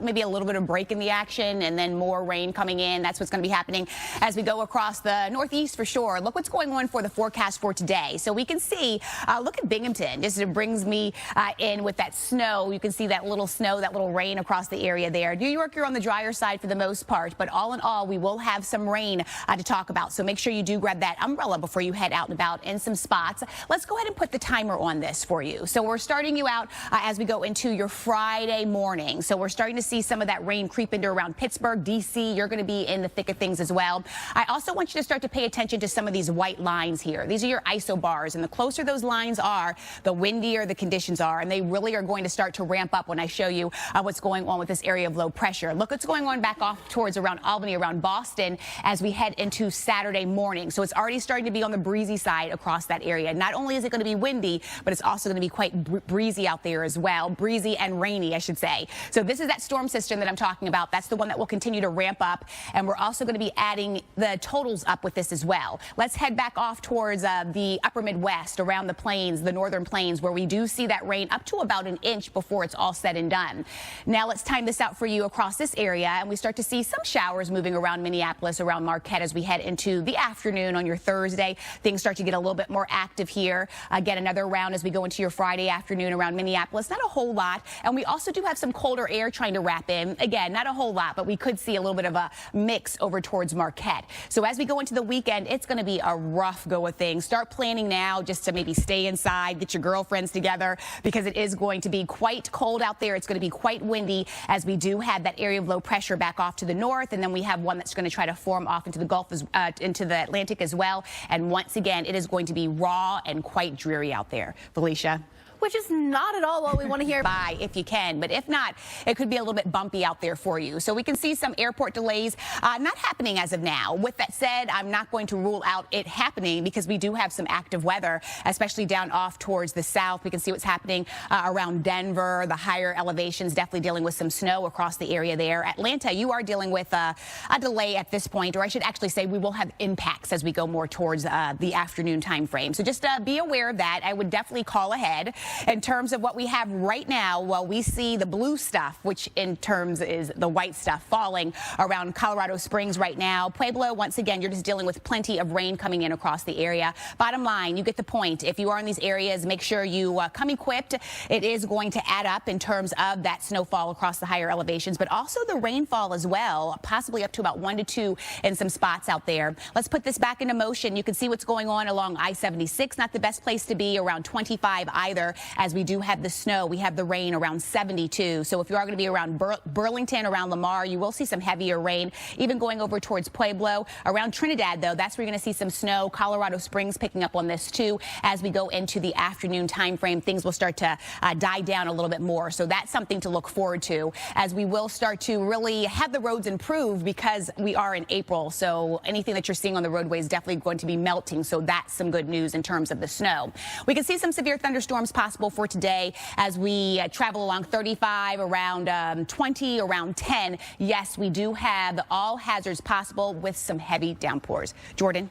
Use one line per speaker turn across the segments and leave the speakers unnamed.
maybe a little bit of break in the action and then more rain coming in. That's what's going to be happening as we go across the northeast for sure. Look what's going on for the forecast for today. So we can see, look at Binghamton. This brings me in with that snow. You can see that little snow, that little rain across the area there. New York, you're on the drier side for the most part, but all in all, we will have some rain to talk about. So make sure you do grab that umbrella before you head out and about in some spots. Let's go ahead and put the timer on this for you. So we're starting you out as we go into your Friday morning. So we're starting to see some of that rain creep into around Pittsburgh, D.C. You're going to be in the thick of things as well. I also want you to start to pay attention to some of these white lines here. These are your isobars, and the closer those lines are, the windier the conditions are, and they really are going to start to ramp up when I show you what's going on with this area of low pressure. Look what's going on back off towards around Albany, around Boston, as we head into Saturday morning. So it's already starting to be on the breezy side across that area. Not only is it going to be windy, but it's also going to be quite breezy out there as well. Breezy and rainy, I should say. So this is that storm system that I'm talking about. That's the one that will continue to ramp up, and we're also going to be adding the totals up with this as well. Let's head back off towards the upper Midwest, around the plains, the northern plains, where we do see that rain up to about an inch before it's all said and done. Now let's time this out for you across this area, and we start to see some showers moving around Minneapolis, around Marquette as we head into the afternoon on your Thursday. Things start to get a little bit more active here. Again, another round as we go into your Friday afternoon around Minneapolis. Not a whole lot, and we also do have some colder air trying to wrap in. Again, not a whole lot, but we could see a little bit of a mix over towards Marquette. So as we go into the weekend, it's going to be a rough go of things. Start planning now just to maybe stay inside, get your girlfriends together, because it is going to be quite cold out there. It's going to be quite windy as we do have that area of low pressure back off to the north, and then we have one that's going to try to form off into the Gulf, into the Atlantic as well. And once again, it is going to be raw and quite dreary out there. Felicia?
Which is not at all what we want to hear.
By if you can, but if not, it could be a little bit bumpy out there for you. So we can see some airport delays not happening as of now. With that said, I'm not going to rule out it happening because we do have some active weather, especially down off towards the south. We can see what's happening around Denver, the higher elevations, definitely dealing with some snow across the area there. Atlanta, you are dealing with a delay at this point, or I should actually say we will have impacts as we go more towards the afternoon time frame. So just be aware of that. I would definitely call ahead. In terms of what we have right now, well, we see the blue stuff, which in terms is the white stuff, falling around Colorado Springs right now. Pueblo, once again, you're just dealing with plenty of rain coming in across the area. Bottom line, you get the point. If you are in these areas, make sure you come equipped. It is going to add up in terms of that snowfall across the higher elevations, but also the rainfall as well, possibly up to about 1 to 2 in some spots out there. Let's put this back into motion. You can see what's going on along I-76. Not the best place to be, around 25 either. As we do have the snow, we have the rain around 72. So if you are going to be around Burlington, around Lamar, you will see some heavier rain, even going over towards Pueblo. Around Trinidad, though, that's where you're going to see some snow. Colorado Springs picking up on this, too. As we go into the afternoon time frame, things will start to die down a little bit more. So that's something to look forward to, as we will start to really have the roads improve because we are in April. So anything that you're seeing on the roadway is definitely going to be melting. So that's some good news in terms of the snow. We can see some severe thunderstorms possible for today as we travel along 35, around 20, around 10. Yes, we do have all hazards possible with some heavy downpours. Jordan?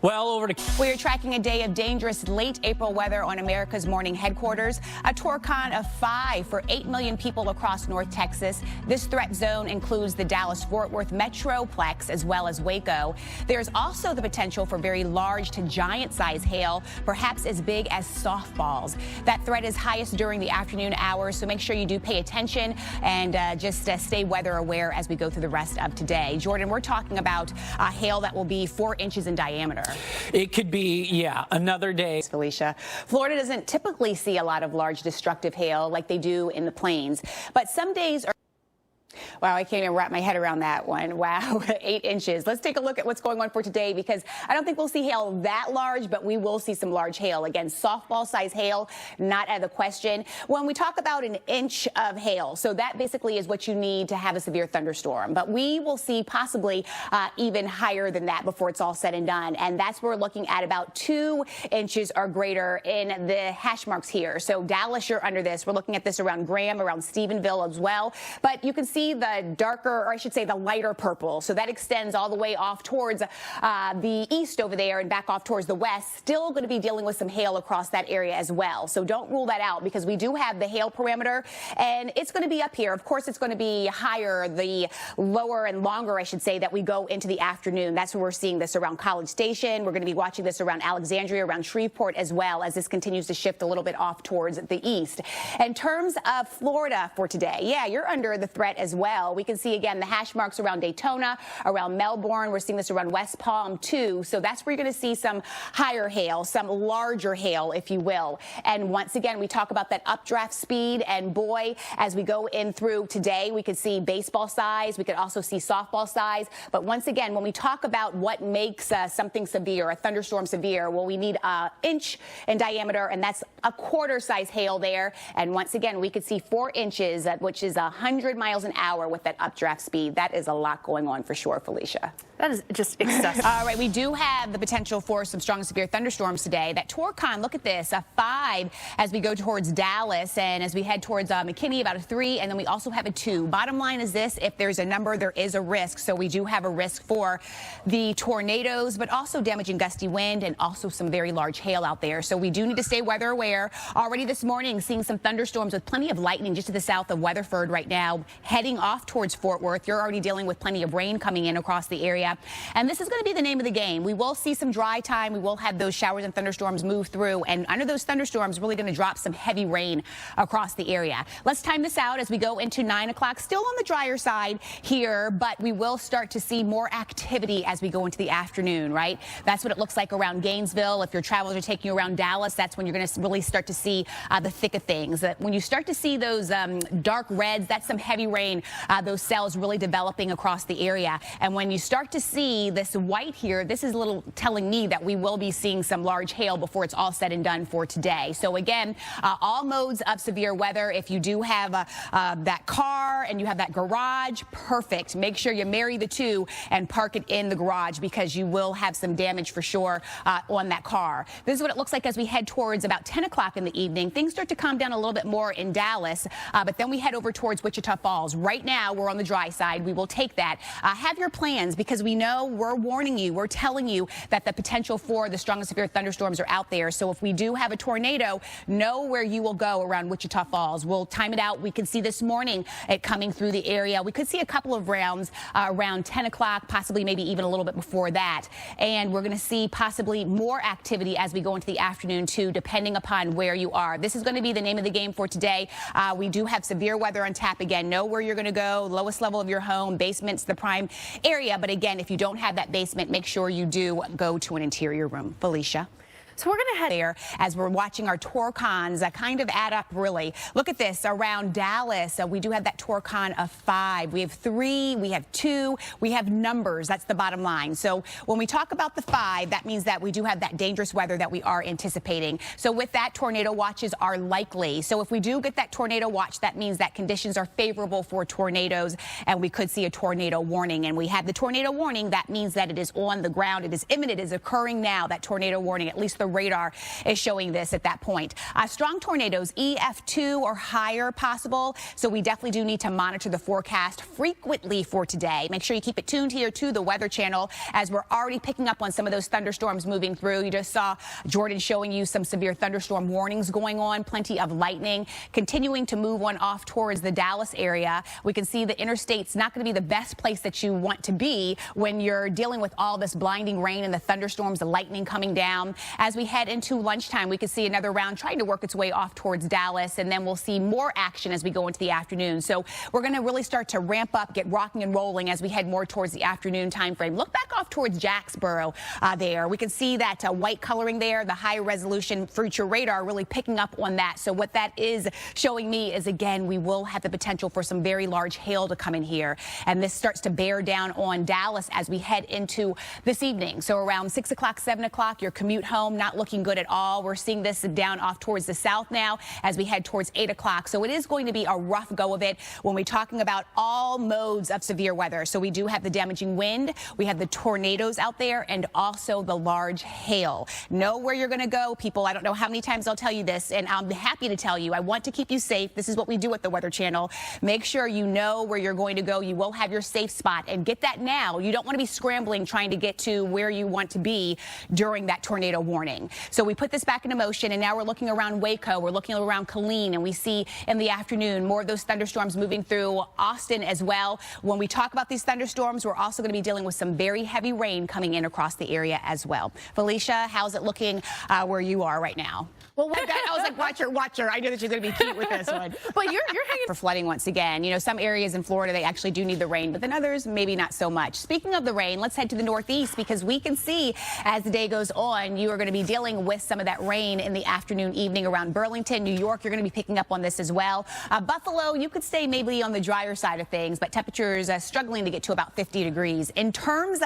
Well, over to...
We are tracking a day of dangerous late April weather on America's Morning Headquarters. A Torcon of 5 for 8 million people across North Texas. This threat zone includes the Dallas-Fort Worth Metroplex as well as Waco. There's also the potential for very large to giant-size hail, perhaps as big as softballs. That threat is highest during the afternoon hours, so make sure you do pay attention and just stay weather aware as we go through the rest of today. Jordan, we're talking about hail that will be 4 inches in diameter.
It could be, yeah, another day.
Felicia, Florida doesn't typically see a lot of large destructive hail like they do in the plains, but some days are... Wow, I can't even wrap my head around that one. Wow, 8 inches. Let's take a look at what's going on for today, because I don't think we'll see hail that large, but we will see some large hail. Again, softball-size hail, not out of the question. When we talk about an inch of hail, so that basically is what you need to have a severe thunderstorm. But we will see possibly even higher than that before it's all said and done. And that's where we're looking at about 2 inches or greater in the hash marks here. So Dallas, you're under this. We're looking at this around Graham, around Stephenville as well. But you can see the darker, or I should say the lighter purple. So that extends all the way off towards the east over there and back off towards the west. Still going to be dealing with some hail across that area as well. So don't rule that out, because we do have the hail parameter, and it's going to be up here. Of course, it's going to be higher the lower and longer, I should say, that we go into the afternoon. That's where we're seeing this around College Station. We're going to be watching this around Alexandria, around Shreveport as well, as this continues to shift a little bit off towards the east. In terms of Florida for today, yeah, you're under the threat as well. We can see, again, the hash marks around Daytona, around Melbourne. We're seeing this around West Palm, too. So that's where you're going to see some higher hail, some larger hail, if you will. And once again, we talk about that updraft speed. And boy, as we go in through today, we could see baseball size. We could also see softball size. But once again, when we talk about what makes something severe, a thunderstorm severe, well, we need an inch in diameter, and that's a quarter size hail there. And once again, we could see 4 inches, which is 100 miles an hour with that updraft speed. That is a lot going on for sure, Felicia.
That is just excessive.
All right, we do have the potential for some strong severe thunderstorms today. That Torcon, look at this, a 5 as we go towards Dallas, and as we head towards McKinney, about a 3, and then we also have a 2. Bottom line is this: if there's a number, there is a risk. So we do have a risk for the tornadoes, but also damaging gusty wind and also some very large hail out there. So we do need to stay weather aware. Already this morning, seeing some thunderstorms with plenty of lightning just to the south of Weatherford right now, heading off towards Fort Worth. You're already dealing with plenty of rain coming in across the area. And this is going to be the name of the game. We will see some dry time. We will have those showers and thunderstorms move through. And under those thunderstorms, really going to drop some heavy rain across the area. Let's time this out as we go into 9 o'clock. Still on the drier side here, but we will start to see more activity as we go into the afternoon, right? That's what it looks like around Gainesville. If your travelers are taking you around Dallas, that's when you're going to really start to see the thick of things. When you start to see those dark reds, that's some heavy rain, those cells really developing across the area. And when you start to see this white here, this is a little telling me that we will be seeing some large hail before it's all said and done for today. So again, all modes of severe weather. If you do have that car and you have that garage, perfect. Make sure you marry the two and park it in the garage, because you will have some damage for sure on that car. This is what it looks like as we head towards about 10 o'clock in the evening. Things start to calm down a little bit more in Dallas, but then we head over towards Wichita Falls. Right now, we're on the dry side. We will take that. Have your plans, because we know we're warning you. We're telling you that the potential for the strongest severe thunderstorms are out there. So if we do have a tornado, know where you will go around Wichita Falls. We'll time it out. We can see this morning it coming through the area. We could see a couple of rounds around 10 o'clock, possibly maybe even a little bit before that. And we're going to see possibly more activity as we go into the afternoon, too, depending upon where you are. This is going to be the name of the game for today. We do have severe weather on tap again. Know where you're going to go. Lowest level of your home. Basement's the prime area. But again, if you don't have that basement, make sure you do go to an interior room. Felicia.
So we're going to head
there as we're watching our Torcons kind of add up, really. Look at this around Dallas. We do have that Torcon of 5. We have 3. We have 2. We have numbers. That's the bottom line. So when we talk about the 5, that means that we do have that dangerous weather that we are anticipating. So with that, tornado watches are likely. So if we do get that tornado watch, that means that conditions are favorable for tornadoes, and we could see a tornado warning. And we have the tornado warning. That means that it is on the ground. It is imminent. It is occurring now, that tornado warning. At least the radar is showing this at that point. Strong tornadoes, EF2 or higher possible. So we definitely do need to monitor the forecast frequently for today. Make sure you keep it tuned here to the Weather Channel, as we're already picking up on some of those thunderstorms moving through. You just saw Jordan showing you some severe thunderstorm warnings going on, plenty of lightning continuing to move on off towards the Dallas area. We can see the interstate's not going to be the best place that you want to be when you're dealing with all this blinding rain and the thunderstorms, the lightning coming down. As we head into lunchtime, we could see another round trying to work its way off towards Dallas, and then we'll see more action as we go into the afternoon. So we're going to really start to ramp up, get rocking and rolling as we head more towards the afternoon time frame. Look back off towards Jacksboro there. We can see that white coloring there, the high resolution future radar really picking up on that. So what that is showing me is, again, we will have the potential for some very large hail to come in here. And this starts to bear down on Dallas as we head into this evening. So around 6 o'clock, 7 o'clock, your commute home, not looking good at all. We're seeing this down off towards the south now as we head towards 8 o'clock. So it is going to be a rough go of it when we're talking about all modes of severe weather. So we do have the damaging wind, we have the tornadoes out there, and also the large hail. Know where you're going to go, people. I don't know how many times I'll tell you this, and I'm happy to tell you. I want to keep you safe. This is what we do at the Weather Channel. Make sure you know where you're going to go. You will have your safe spot, and get that now. You don't want to be scrambling trying to get to where you want to be during that tornado warning. So we put this back into motion, and now we're looking around Waco. We're looking around Killeen, and we see in the afternoon more of those thunderstorms moving through Austin as well. When we talk about these thunderstorms, we're also going to be dealing with some very heavy rain coming in across the area as well. Felicia, how's it looking where you are right now?
Well,
I was like, watch her. I knew that she's going to be cute with this one.
but you're hanging
For flooding once again. You know, some areas in Florida, they actually do need the rain, but then others, maybe not so much. Speaking of the rain, let's head to the northeast because we can see as the day goes on, you are going to be dealing with some of that rain in the afternoon, evening around Burlington, New York. You're going to be picking up on this as well. Buffalo, you could stay maybe on the drier side of things, but temperatures struggling to get to about 50 degrees. In terms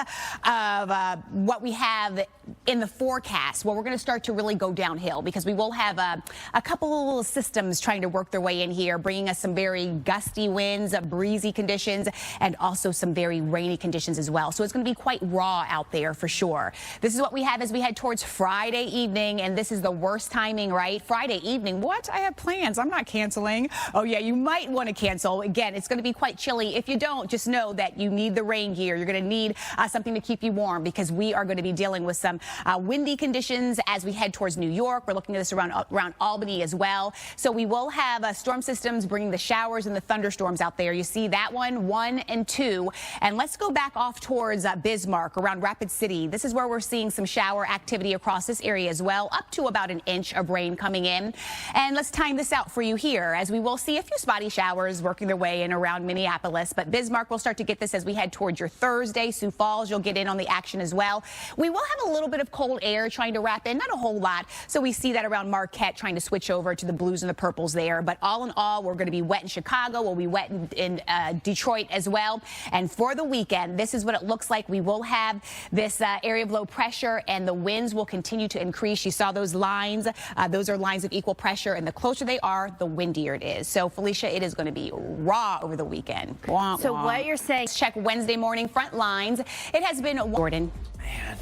of what we have in the forecast, well, we're going to start to really go downhill because we will have a couple systems trying to work their way in here, bringing us some very gusty winds, breezy conditions, and also some very rainy conditions as well. So it's going to be quite raw out there for sure. This is what we have as we head towards Friday evening, and this is the worst timing, right? Friday evening. What? I have plans. I'm not canceling. Oh, yeah, you might want to cancel. Again, it's going to be quite chilly. If you don't, just know that you need the rain gear. You're going to need something to keep you warm because we are going to be dealing with some windy conditions as we head towards New York. We're looking at this around Albany as well. So we will have storm systems bringing the showers and the thunderstorms out there. You see that one and 2. And let's go back off towards Bismarck around Rapid City. This is where we're seeing some shower activity across this area as well, up to about an inch of rain coming in. And let's time this out for you here as we will see a few spotty showers working their way in around Minneapolis. But Bismarck will start to get this as we head towards your Thursday. Sioux Falls, you'll get in on the action as well. We will have a little bit of cold air trying to wrap in, not a whole lot. So we see that around Marquette trying to switch over to the blues and the purples there. But all in all, we're going to be wet in Chicago. We'll be wet in Detroit as well. And for the weekend, this is what it looks like. We will have this area of low pressure and the winds will continue to increase. You saw those lines. Those are lines of equal pressure. And the closer they are, the windier it is. So, Felicia, it is going to be raw over the weekend.
So what you're saying.
Let's check Wednesday morning front lines. It has been Jordan.
Man,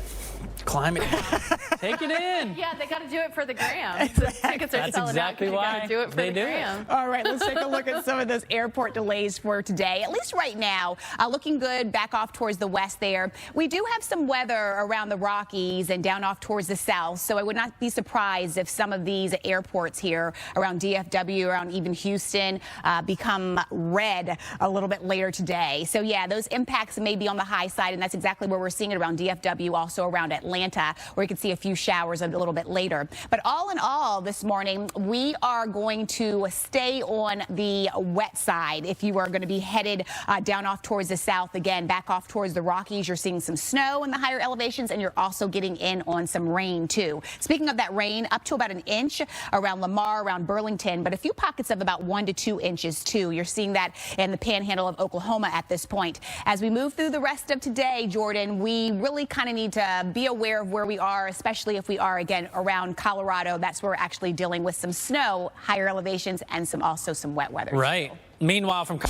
climate. Take it in.
Yeah, they got to do it for the gram. The tickets are
That's
selling
exactly
out 'cause
why
they got to do it for
they
the
do it.
gram.
All right, let's take a look at some of those airport delays for today. At least right now, looking good back off towards the west there. We do have some weather around the Rockies and down off towards the south, so I would not be surprised if some of these airports here around DFW, around even Houston, become red a little bit later today. So, yeah, those impacts may be on the high side, and that's exactly where we're seeing it around DFW, also around Atlanta, where you can see a few showers a little bit later. But all in all, this morning, we are going to stay on the wet side. If you are going to be headed down off towards the south, again, back off towards the Rockies, you're seeing some snow in the higher elevations, and you're also getting in on some rain, too. Speaking of that rain, up to about an inch around Lamar, around Burlington, but a few pockets of about 1 to 2 inches, too. You're seeing that in the panhandle of Oklahoma at this point. As we move through the rest of today, Jordan, we really kind of need to be aware of where we are, especially if we are, again, around Colorado. That's where we're actually dealing with some snow, higher elevations, and also some wet weather.
Right. Meanwhile, from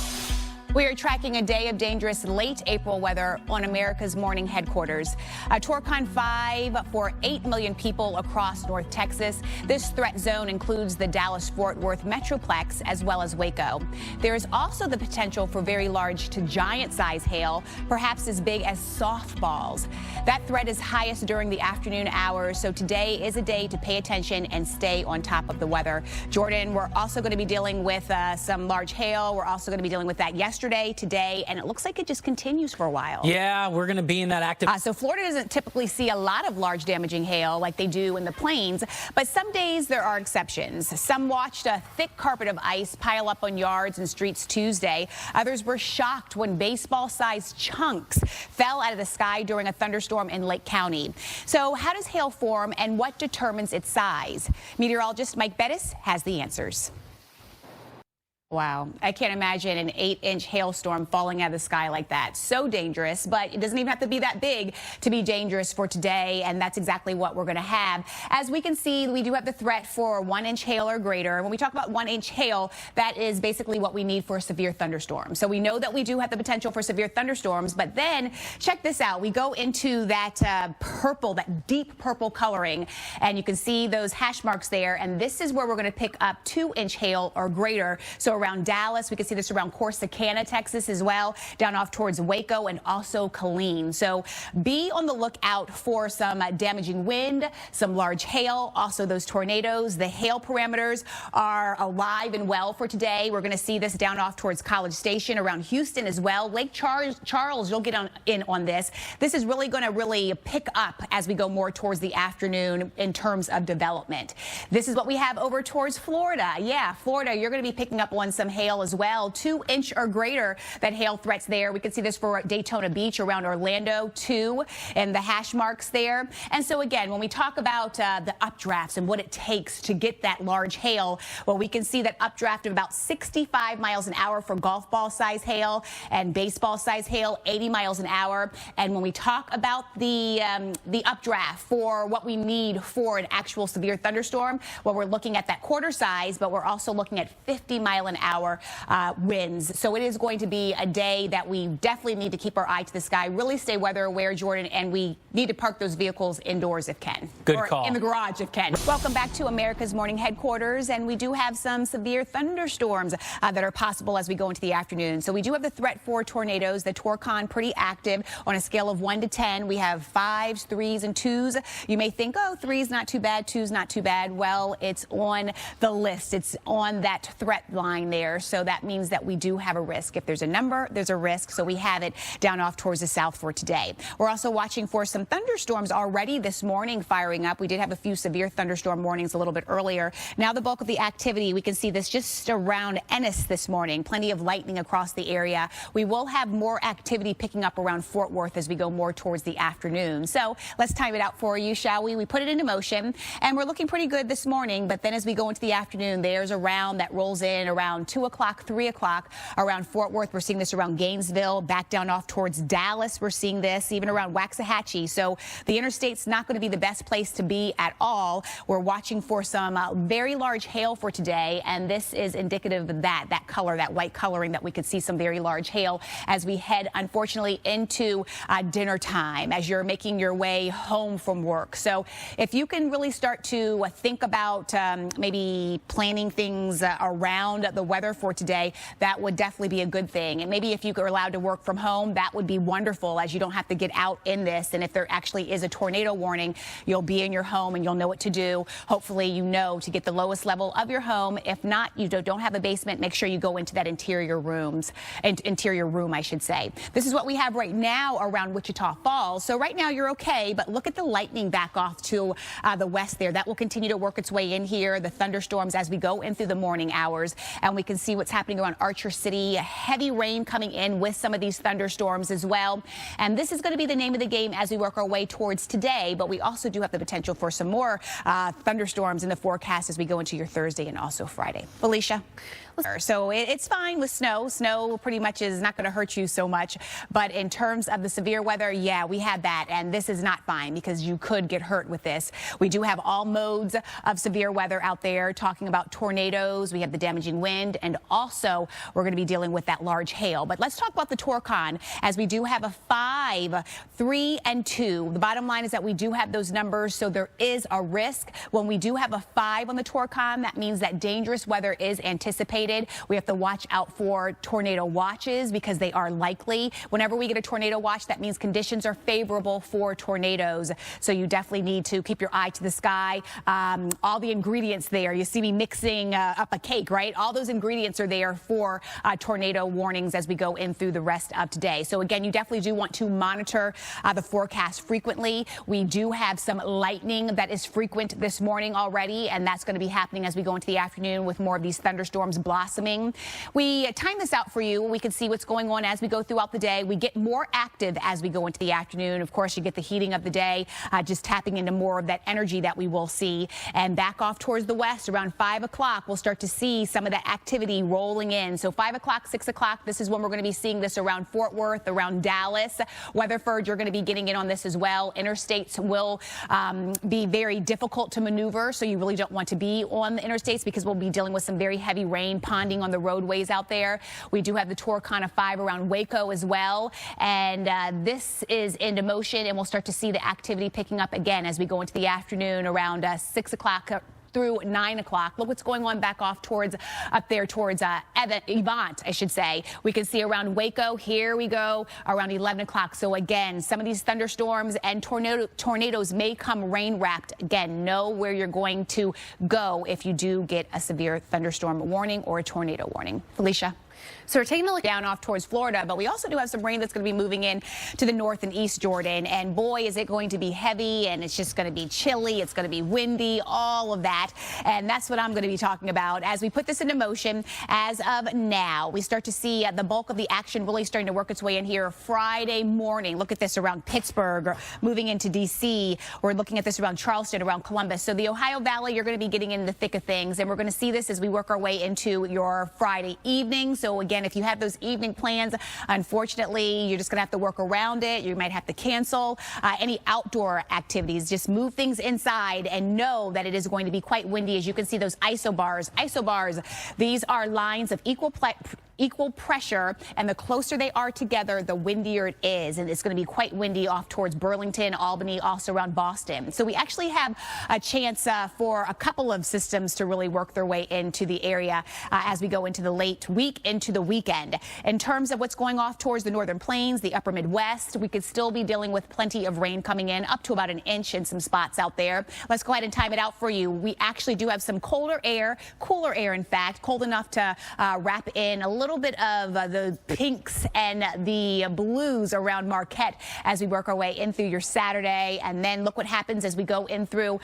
We are tracking a day of dangerous late April weather on America's morning headquarters. Torcon 5 for 8 million people across North Texas. This threat zone includes the Dallas-Fort Worth Metroplex as well as Waco. There is also the potential for very large to giant size hail, perhaps as big as softballs. That threat is highest during the afternoon hours, so today is a day to pay attention and stay on top of the weather. Jordan, we're also going to be dealing with some large hail. We're also going to be dealing with that yesterday, today, and it looks like it just continues for a while.
Yeah, we're going to be in that active.
So Florida doesn't typically see a lot of large damaging hail like they do in the plains, but some days there are exceptions. Some watched a thick carpet of ice pile up on yards and streets Tuesday. Others were shocked when baseball-sized chunks fell out of the sky during a thunderstorm in Lake County. So how does hail form and what determines its size? Meteorologist Mike Bettis has the answers. Wow. I can't imagine an 8-inch hailstorm falling out of the sky like that. So dangerous, but it doesn't even have to be that big to be dangerous for today, and that's exactly what we're going to have. As we can see, we do have the threat for 1-inch hail or greater. When we talk about 1-inch hail, that is basically what we need for a severe thunderstorm. So we know that we do have the potential for severe thunderstorms, but then check this out. We go into that purple, that deep purple coloring, and you can see those hash marks there, and this is where we're going to pick up 2-inch hail or greater. So around Dallas, we can see this around Corsicana, Texas as well, down off towards Waco and also Killeen. So be on the lookout for some damaging wind, some large hail, also those tornadoes. The hail parameters are alive and well for today. We're going to see this down off towards College Station, around Houston as well. Lake Charles, you'll get in on this. This is really going to pick up as we go more towards the afternoon in terms of development. This is what we have over towards Florida. Yeah, Florida, you're going to be picking up on some hail as well, 2-inch or greater that hail threats there. We can see this for Daytona Beach around Orlando, 2, and the hash marks there. And so again, when we talk about the updrafts and what it takes to get that large hail, well, we can see that updraft of about 65 miles an hour for golf ball size hail and baseball size hail, 80 miles an hour. And when we talk about the updraft for what we need for an actual severe thunderstorm, well, we're looking at that quarter size, but we're also looking at 50-mile-an-hour winds. So it is going to be a day that we definitely need to keep our eye to the sky, really stay weather aware, Jordan, and we need to park those vehicles indoors if can.
Good
or
call.
In the garage if can. Welcome back to America's Morning Headquarters, and we do have some severe thunderstorms that are possible as we go into the afternoon. So we do have the threat for tornadoes. The Torcon pretty active on a scale of 1 to 10. We have 5s, 3s, and 2s. You may think, oh, 3's not too bad, 2's not too bad. Well, it's on the list. It's on that threat line there. So that means that we do have a risk. If there's a number, there's a risk. So we have it down off towards the south for today. We're also watching for some thunderstorms already this morning firing up. We did have a few severe thunderstorm warnings a little bit earlier. Now the bulk of the activity, we can see this just around Ennis this morning. Plenty of lightning across the area. We will have more activity picking up around Fort Worth as we go more towards the afternoon. So let's time it out for you, shall we? We put it into motion, and we're looking pretty good this morning. But then as we go into the afternoon, there's a round that rolls in around 2 o'clock, 3 o'clock around Fort Worth. We're seeing this around Gainesville, back down off towards Dallas. We're seeing this even around Waxahachie. So the interstate's not going to be the best place to be at all. We're watching for some very large hail for today, and this is indicative of that color, that white coloring, that we could see some very large hail as we head, unfortunately, into dinner time as you're making your way home from work. So if you can really start to think about maybe planning things around the weather for today, that would definitely be a good thing. And maybe if you are allowed to work from home, that would be wonderful, as you don't have to get out in this. And if there actually is a tornado warning, you'll be in your home and you'll know what to do. Hopefully you know to get the lowest level of your home. If not, you don't have a basement, make sure you go into that interior room, I should say. This is what we have right now around Wichita Falls. So right now you're okay, but look at the lightning back off to the west there. That will continue to work its way in here, the thunderstorms as we go in through the morning hours. And we can see what's happening around Archer City. Heavy rain coming in with some of these thunderstorms as well. And this is going to be the name of the game as we work our way towards today. But we also do have the potential for some more thunderstorms in the forecast as we go into your Thursday and also Friday. Felicia? So it's fine with snow. Snow pretty much is not going to hurt you so much. But in terms of the severe weather, yeah, we have that. And this is not fine because you could get hurt with this. We do have all modes of severe weather out there, talking about tornadoes. We have the damaging wind, and also we're going to be dealing with that large hail. But let's talk about the Torcon, as we do have a 5, 3, and 2. The bottom line is that we do have those numbers, so there is a risk. When we do have a 5 on the Torcon, that means that dangerous weather is anticipated. We have to watch out for tornado watches because they are likely. Whenever we get a tornado watch, that means conditions are favorable for tornadoes. So you definitely need to keep your eye to the sky. All the ingredients there. You see me mixing up a cake, right? All those ingredients are there for tornado warnings as we go in through the rest of today. So again, you definitely do want to monitor the forecast frequently. We do have some lightning that is frequent this morning already, and that's going to be happening as we go into the afternoon with more of these thunderstorms blossoming. We time this out for you. We can see what's going on as we go throughout the day. We get more active as we go into the afternoon. Of course, you get the heating of the day, just tapping into more of that energy that we will see. And back off towards the west around 5 o'clock, we'll start to see some of that activity rolling in. So 5 o'clock, 6 o'clock, this is when we're going to be seeing this around Fort Worth, around Dallas. Weatherford, you're going to be getting in on this as well. Interstates will be very difficult to maneuver, so you really don't want to be on the interstates because we'll be dealing with some very heavy rain ponding on the roadways out there. We do have the Torcana 5 around Waco as well, and this is into motion, and we'll start to see the activity picking up again as we go into the afternoon around 6 o'clock through 9 o'clock. Look what's going on back off towards up there towards Avant, I should say. We can see around Waco. Here we go around 11 o'clock. So again, some of these thunderstorms and tornadoes may come rain wrapped. Again, know where you're going to go if you do get a severe thunderstorm warning or a tornado warning. Felicia.
So we're taking a look
down off towards Florida, but we also do have some rain that's going to be moving in to the north and east, Jordan. And boy, is it going to be heavy, and it's just going to be chilly. It's going to be windy, all of that. And that's what I'm going to be talking about as we put this into motion. As of now, we start to see the bulk of the action really starting to work its way in here Friday morning. Look at this around Pittsburgh, or moving into D.C. We're looking at this around Charleston, around Columbus. So the Ohio Valley, you're going to be getting in the thick of things, and we're going to see this as we work our way into your Friday evening. So again, if you have those evening plans, unfortunately, you're just going to have to work around it. You might have to cancel any outdoor activities. Just move things inside and know that it is going to be quite windy. As you can see, those isobars. These are lines of equal pressure, and the closer they are together, the windier it is. And it's going to be quite windy off towards Burlington, Albany, also around Boston. So we actually have a chance for a couple of systems to really work their way into the area as we go into the late week, into the weekend. In terms of what's going off towards the northern plains, the upper Midwest, we could still be dealing with plenty of rain coming in, up to about an inch in some spots out there. Let's go ahead and time it out for you. We actually do have some cooler air, in fact, cold enough to wrap in a little bit of the pinks and the blues around Marquette as we work our way in through your Saturday. And then look what happens as we go in through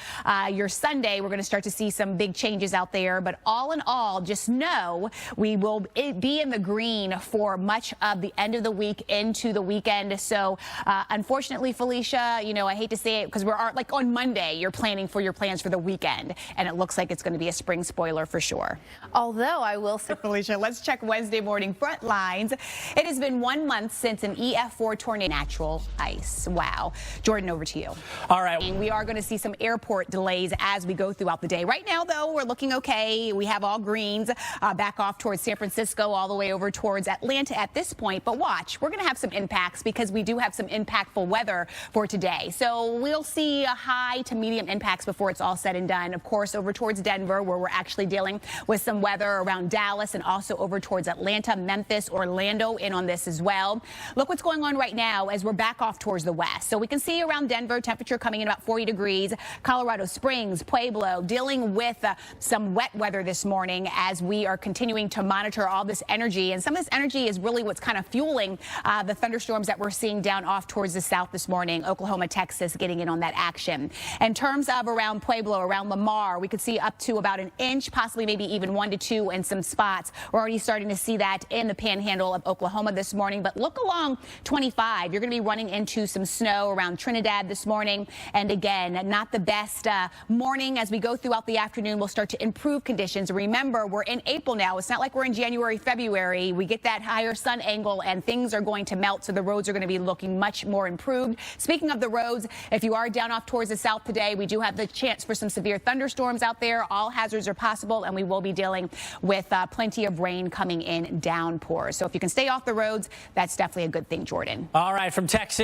your Sunday. We're going to start to see some big changes out there. But all in all, just know we will be in the green for much of the end of the week into the weekend. So unfortunately, Felicia, you know, I hate to say it because we're like on Monday, you're planning for your plans for the weekend, and it looks like it's going to be a spring spoiler for sure.
Although I will say,
Felicia, let's check Wednesday morning front lines. It has been 1 month since an EF4 tornado. Natural ice. Wow. Jordan, over to you.
All right.
We are going to see some airport delays as we go throughout the day. Right now, though, we're looking okay. We have all greens back off towards San Francisco, all the way over towards Atlanta at this point. But watch, we're going to have some impacts because we do have some impactful weather for today. So we'll see high to medium impacts before it's all said and done. Of course, over towards Denver, where we're actually dealing with some weather around Dallas, and also over towards Atlanta, Memphis, Orlando in on this as well. Look what's going on right now as we're back off towards the west. So we can see around Denver, temperature coming in about 40 degrees. Colorado Springs, Pueblo, dealing with some wet weather this morning as we are continuing to monitor all this energy. And some of this energy is really what's kind of fueling the thunderstorms that we're seeing down off towards the south this morning. Oklahoma, Texas getting in on that action. In terms of around Pueblo, around Lamar, we could see up to about an inch, possibly maybe even 1 to 2 in some spots. We're already starting to see that in the panhandle of Oklahoma this morning. But look along 25. You're going to be running into some snow around Trinidad this morning. And again, not the best morning. As we go throughout the afternoon, we'll start to improve conditions. Remember, we're in April now. It's not like we're in January, February. We get that higher sun angle and things are going to melt. So the roads are going to be looking much more improved. Speaking of the roads, if you are down off towards the south today, we do have the chance for some severe thunderstorms out there. All hazards are possible, and we will be dealing with plenty of rain coming in, downpours. So if you can stay off the roads, that's definitely a good thing, Jordan.
All right, from Texas.